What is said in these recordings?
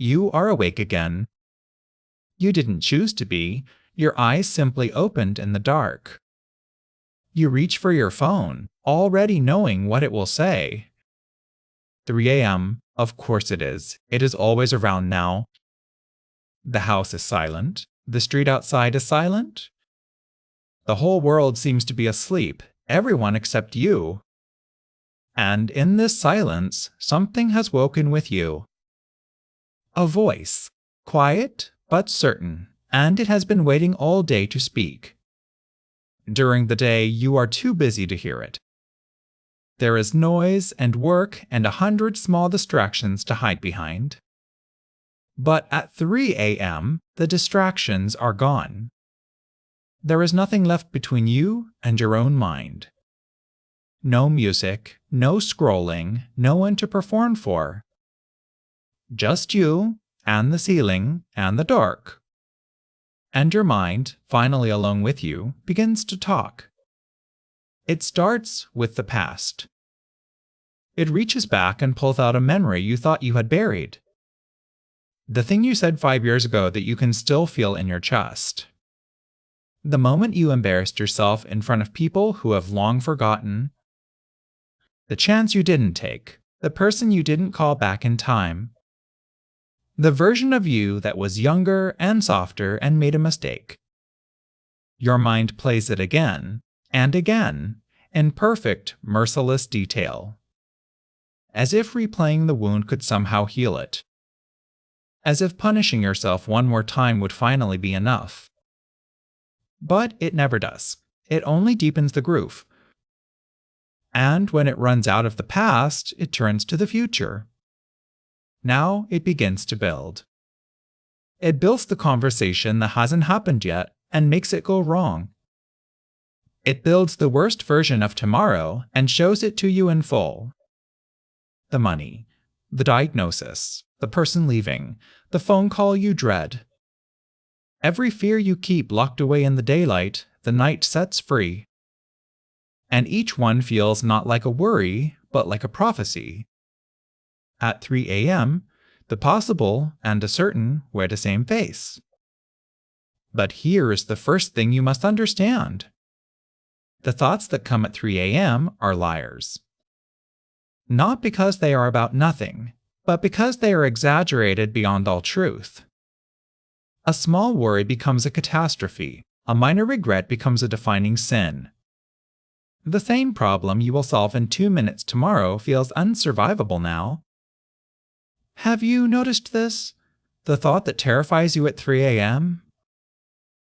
You are awake again. You didn't choose to be. Your eyes simply opened in the dark. You reach for your phone, already knowing what it will say. 3 a.m. Of course it is. It is always around now. The house is silent. The street outside is silent. The whole world seems to be asleep, everyone except you. And in this silence, something has woken with you. A voice, quiet but certain, and it has been waiting all day to speak. During the day, you are too busy to hear it. There is noise and work and 100 small distractions to hide behind. But at 3 a.m., the distractions are gone. There is nothing left between you and your own mind. No music, no scrolling, no one to perform for. Just you, and the ceiling, and the dark. And your mind, finally alone with you, begins to talk. It starts with the past. It reaches back and pulls out a memory you thought you had buried. The thing you said 5 years ago that you can still feel in your chest. The moment you embarrassed yourself in front of people who have long forgotten. The chance you didn't take. The person you didn't call back in time. The version of you that was younger and softer and made a mistake. Your mind plays it again and again in perfect, merciless detail. As if replaying the wound could somehow heal it. As if punishing yourself one more time would finally be enough. But it never does. It only deepens the groove. And when it runs out of the past, it turns to the future. Now it begins to build. It builds the conversation that hasn't happened yet and makes it go wrong. It builds the worst version of tomorrow and shows it to you in full. The money, the diagnosis, the person leaving, the phone call you dread. Every fear you keep locked away in the daylight, the night sets free. And each one feels not like a worry, but like a prophecy. At 3 a.m., the possible and the certain wear the same face. But here is the first thing you must understand. The thoughts that come at 3 a.m. are liars. Not because they are about nothing, but because they are exaggerated beyond all truth. A small worry becomes a catastrophe. A minor regret becomes a defining sin. The same problem you will solve in 2 minutes tomorrow feels unsurvivable now. Have you noticed this? The thought that terrifies you at 3 a.m.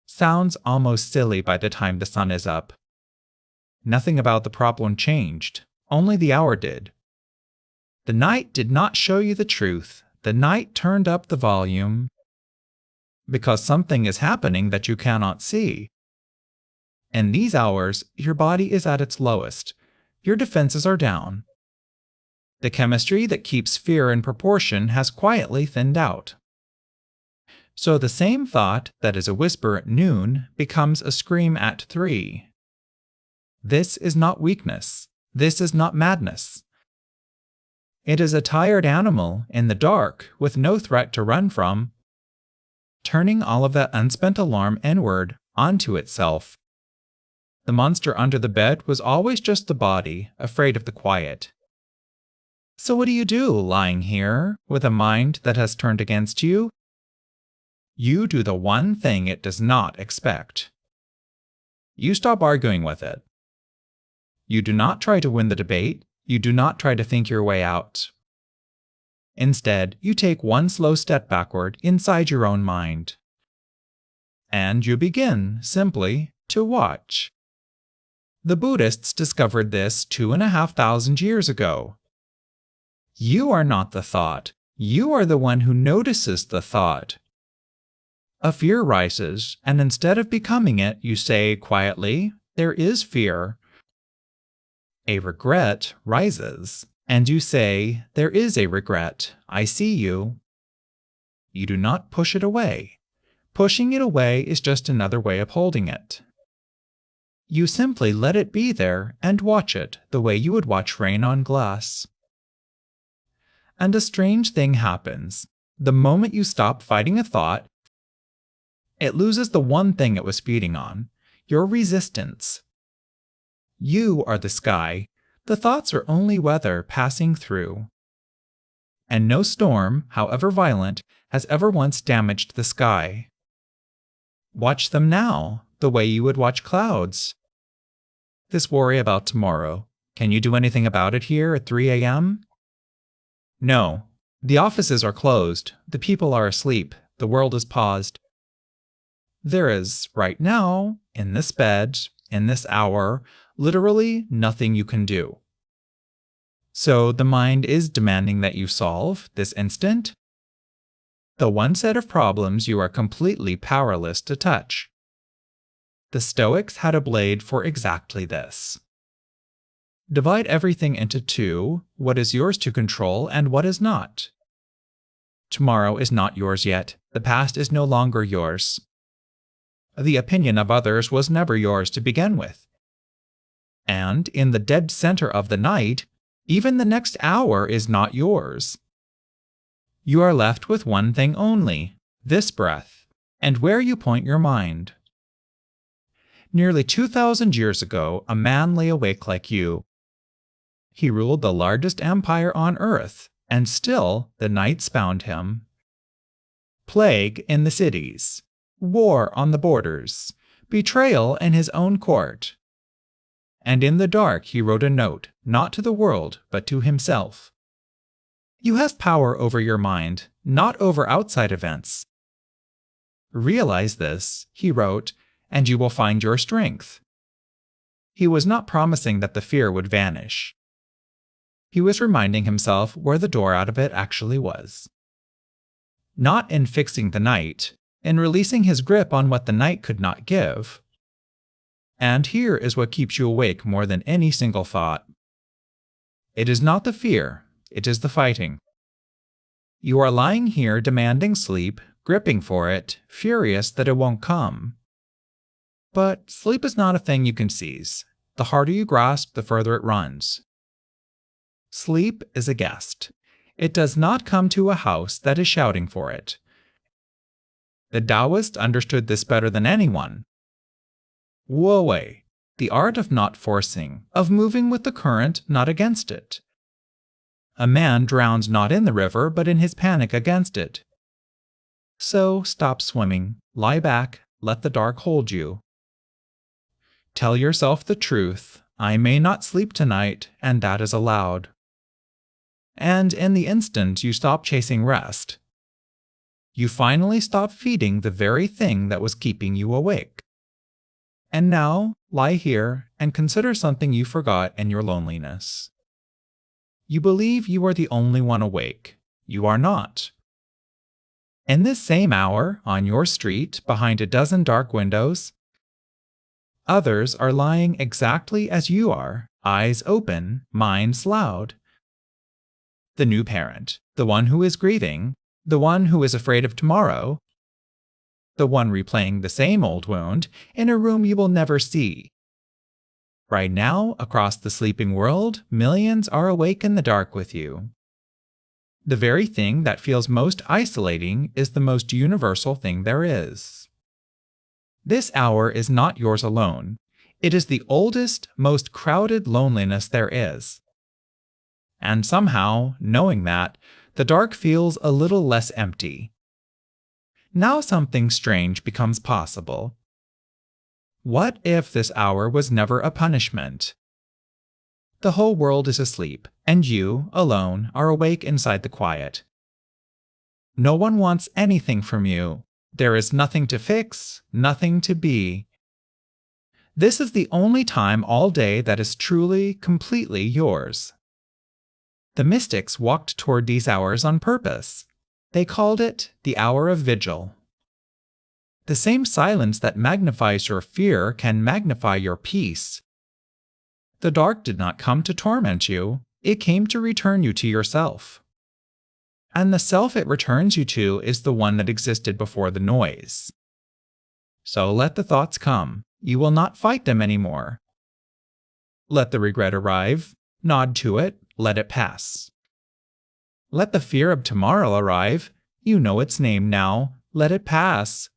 sounds almost silly by the time the sun is up. Nothing about the problem changed, only the hour did. The night did not show you the truth. The night turned up the volume. Because something is happening that you cannot see. In these hours, your body is at its lowest. Your defenses are down. The chemistry that keeps fear in proportion has quietly thinned out. So the same thought that is a whisper at noon becomes a scream at 3. This is not weakness. This is not madness. It is a tired animal in the dark with no threat to run from, turning all of that unspent alarm inward onto itself. The monster under the bed was always just the body, afraid of the quiet. So what do, lying here, with a mind that has turned against you? You do the one thing it does not expect. You stop arguing with it. You do not try to win the debate. You do not try to think your way out. Instead, you take one slow step backward inside your own mind. And you begin, simply, to watch. The Buddhists discovered this 2,500 years ago. You are not the thought. You are the one who notices the thought. A fear rises, and instead of becoming it, you say quietly, "There is fear." A regret rises, and you say, "There is a regret. I see you." You do not push it away. Pushing it away is just another way of holding it. You simply let it be there and watch it the way you would watch rain on glass. And a strange thing happens. The moment you stop fighting a thought, it loses the one thing it was feeding on, your resistance. You are the sky. The thoughts are only weather passing through. And no storm, however violent, has ever once damaged the sky. Watch them now, the way you would watch clouds. This worry about tomorrow, can you do anything about it here at 3 a.m.? No. The offices are closed, the people are asleep, the world is paused. There is, right now, in this bed, in this hour, literally nothing you can do. So the mind is demanding that you solve, this instant, the one set of problems you are completely powerless to touch. The Stoics had a blade for exactly this. Divide everything into two, what is yours to control and what is not. Tomorrow is not yours yet. The past is no longer yours. The opinion of others was never yours to begin with. And in the dead center of the night, even the next hour is not yours. You are left with one thing only, this breath, and where you point your mind. Nearly 2,000 years ago, a man lay awake like you. He ruled the largest empire on earth, and still the nights found him. Plague in the cities, war on the borders, betrayal in his own court. And in the dark he wrote a note, not to the world, but to himself. You have power over your mind, not over outside events. Realize this, he wrote, and you will find your strength. He was not promising that the fear would vanish. He was reminding himself where the door out of it actually was. Not in fixing the night, in releasing his grip on what the night could not give. And here is what keeps you awake more than any single thought. It is not the fear, it is the fighting. You are lying here demanding sleep, gripping for it, furious that it won't come. But sleep is not a thing you can seize. The harder you grasp, the further it runs. Sleep is a guest. It does not come to a house that is shouting for it. The Taoist understood this better than anyone. Wu Wei, the art of not forcing, of moving with the current, not against it. A man drowns not in the river, but in his panic against it. So stop swimming, lie back, let the dark hold you. Tell yourself the truth, I may not sleep tonight, and that is allowed. And in the instant you stop chasing rest, you finally stop feeding the very thing that was keeping you awake. And now, lie here and consider something you forgot in your loneliness. You believe you are the only one awake. You are not. In this same hour, on your street, behind a dozen dark windows, others are lying exactly as you are, eyes open, minds loud. The new parent, the one who is grieving, the one who is afraid of tomorrow, the one replaying the same old wound in a room you will never see. Right now, across the sleeping world, millions are awake in the dark with you. The very thing that feels most isolating is the most universal thing there is. This hour is not yours alone. It is the oldest, most crowded loneliness there is. And somehow, knowing that, the dark feels a little less empty. Now something strange becomes possible. What if this hour was never a punishment? The whole world is asleep, and you, alone, are awake inside the quiet. No one wants anything from you. There is nothing to fix, nothing to be. This is the only time all day that is truly, completely yours. The mystics walked toward these hours on purpose. They called it the hour of vigil. The same silence that magnifies your fear can magnify your peace. The dark did not come to torment you, it came to return you to yourself. And the self it returns you to is the one that existed before the noise. So let the thoughts come, you will not fight them anymore. Let the regret arrive, nod to it, let it pass. Let the fear of tomorrow arrive, You know its name now. Let it pass.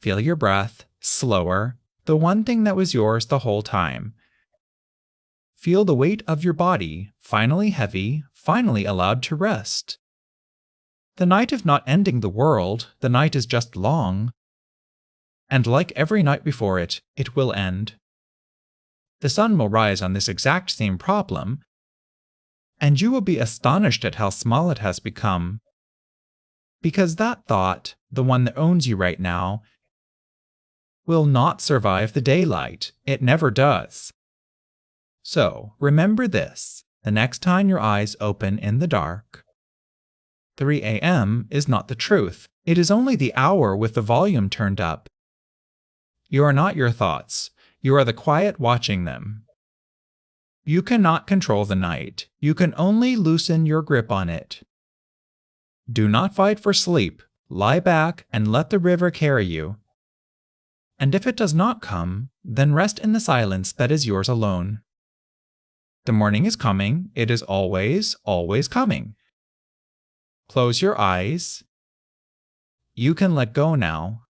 Feel your breath, slower, the one thing that was yours the whole time. Feel the weight of your body, finally heavy, finally allowed to rest. The night is not ending the world, the night is just long. And like every night before it, it will end. The sun will rise on this exact same problem, and you will be astonished at how small it has become. Because that thought, the one that owns you right now, will not survive the daylight. It never does. So, remember this, the next time your eyes open in the dark. 3 a.m. is not the truth. It is only the hour with the volume turned up. You are not your thoughts. You are the quiet watching them. You cannot control the night. You can only loosen your grip on it. Do not fight for sleep. Lie back and let the river carry you. And if it does not come, then rest in the silence that is yours alone. The morning is coming. It is always, always coming. Close your eyes. You can let go now.